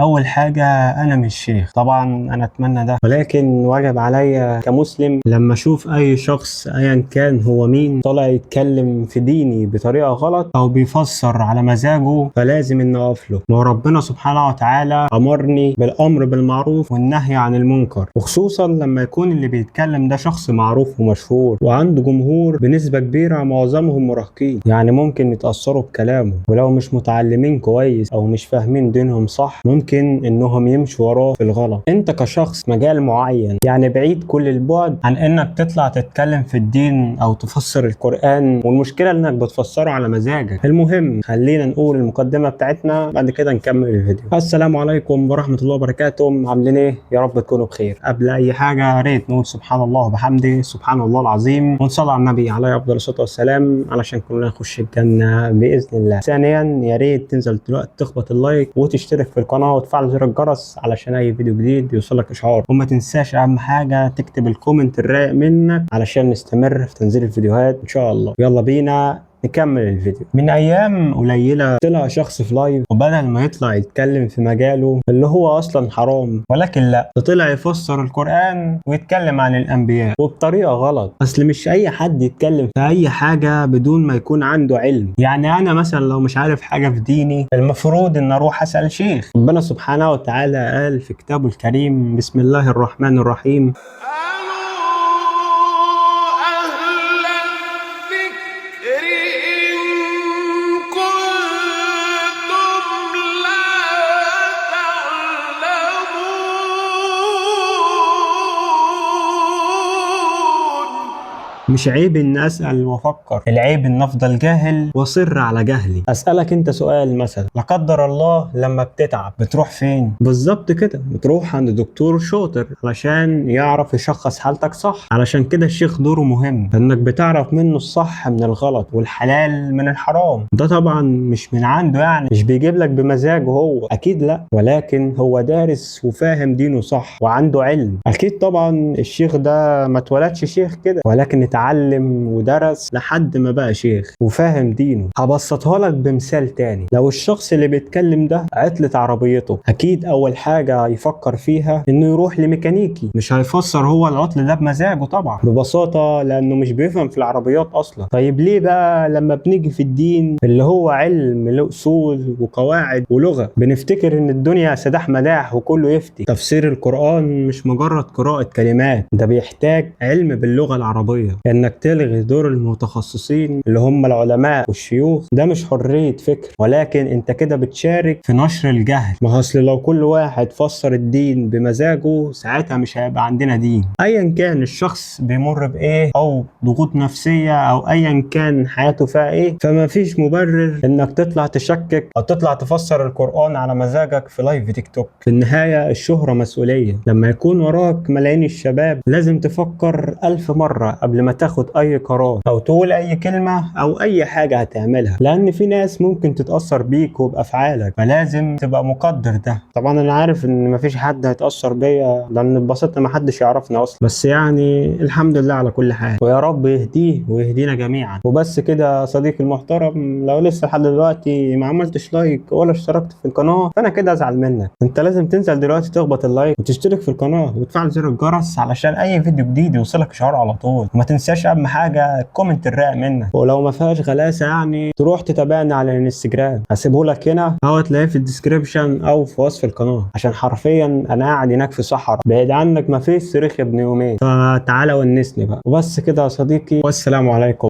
أول حاجة، أنا مش شيخ طبعا، أنا أتمنى ده، ولكن واجب عليا كمسلم لما أشوف أي شخص أيا كان هو مين طالع يتكلم في ديني بطريقة غلط أو بيفسر على مزاجه، فلازم إني أقف له. ما هو ربنا سبحانه وتعالى أمرني بالأمر بالمعروف والنهي عن المنكر، وخصوصا لما يكون اللي بيتكلم ده شخص معروف ومشهور وعنده جمهور بنسبة كبيرة معظمهم مراهقين، يعني ممكن يتأثروا بكلامه، ولو مش متعلمين كويس أو مش فاهمين دينهم صح ممكن انهم يمشوا وراه في الغلط. انت كشخص مجال معين يعني بعيد كل البعد عن انك تطلع تتكلم في الدين او تفسر القرآن، والمشكلة انك بتفسره على مزاجك. المهم خلينا نقول المقدمة بتاعتنا بعد كده نكمل الفيديو. السلام عليكم ورحمة الله وبركاته، عاملين ايه؟ يا رب تكونوا بخير. قبل اي حاجة يا ريت نقول سبحان الله وبحمده سبحان الله العظيم، ونصلي على النبي عليه افضل الصلاة والسلام علشان كلنا نخش الجنة باذن الله. ثانيا يا ريت تنزل دلوقتي تخبط اللايك وتشترك في القناة وتفعل زر الجرس علشان اي فيديو جديد يوصلك اشعار، وما تنساش اهم حاجه تكتب الكومنت الرايق منك علشان نستمر في تنزيل الفيديوهات ان شاء الله. يلا بينا نكمل الفيديو. من ايام قليله طلع شخص في لايف، وبدل ما يطلع يتكلم في مجاله اللي هو اصلا حرام، ولكن لا، ده طلع يفسر القران ويتكلم عن الانبياء وبطريقه غلط. اصل مش اي حد يتكلم في اي حاجه بدون ما يكون عنده علم. يعني انا مثلا لو مش عارف حاجه في ديني المفروض ان اروح اسال شيخ. ربنا سبحانه وتعالى قال في كتابه الكريم: بسم الله الرحمن الرحيم، مش عيب ان اسال وافكر، العيب ان افضل جاهل واصر على جهلي. اسالك انت سؤال مثلا، لا قدر الله لما بتتعب بتروح فين؟ بالظبط كده، بتروح عند دكتور شاطر علشان يعرف يشخص حالتك صح. علشان كده الشيخ دوره مهم، انك بتعرف منه الصح من الغلط والحلال من الحرام. ده طبعا مش من عنده، يعني مش بيجيب لك بمزاجه هو، اكيد لا، ولكن هو دارس وفاهم دينه صح وعنده علم. اكيد طبعا الشيخ ده ما اتولدش شيخ كده، ولكن اتعلم ودرس لحد ما بقى شيخ وفاهم دينه. هبسطها لك بمثال تاني. لو الشخص اللي بيتكلم ده عطلت عربيته، اكيد اول حاجة هيفكر فيها انه يروح لميكانيكي، مش هيفسر هو العطل ده بمزاجه طبعا، ببساطة لانه مش بيفهم في العربيات اصلا. طيب ليه بقى لما بنيجي في الدين اللي هو علم له اصول وقواعد ولغة بنفتكر ان الدنيا سداح مداح وكله يفتي؟ تفسير القرآن مش مجرد قراءة كلمات، ده بيحتاج علم باللغة العربية. انك تلغي دور المتخصصين اللي هم العلماء والشيوخ ده مش حرية فكر، ولكن انت كده بتشارك في نشر الجهل. ما اصل لو كل واحد فسر الدين بمزاجه ساعتها مش هيبقى عندنا دين. ايا كان الشخص بيمر بايه او ضغوط نفسية او ايا كان حياته فيها ايه، فما فيش مبرر انك تطلع تشكك او تطلع تفسر القرآن على مزاجك في لايف تيك توك. في النهاية الشهرة مسؤولية. لما يكون وراك ملايين الشباب لازم تفكر 1000 مرة قبل ما تاخد اي قرار او تقول اي كلمة او اي حاجة هتعملها، لان في ناس ممكن تتأثر بيك وبافعالك، فلازم تبقى مقدر ده. طبعا انا عارف ان مفيش حد هيتأثر بيا لان ببساطة محدش يعرفني اصلا، بس يعني الحمد لله على كل حال، ويا رب يهديه ويهدينا جميعا. وبس كده يا صديقي المحترم، لو لسه لحد دلوقتي ما عملتش لايك ولا اشتركت في القناة فانا كده ازعل منك. انت لازم تنزل دلوقتي تخبط اللايك وتشترك في القناة وتفعل زر الجرس علشان اي فيديو جديد يوصلك اشعار على طول. وما تنساش اهم حاجه الكومنت الرايق منك، ولو ما فيهاش غلاسه يعني تروح تتابعني على الانستجرام، هسيبه لك هنا اهو، تلاقيه في الديسكريبشن او في وصف القناه، عشان حرفيا انا قاعد هناك في صحراء بعيد عنك، ما فيش صريخ ابن يومين، فتعالى ونسني بقى. وبس كده يا صديقي، والسلام عليكم.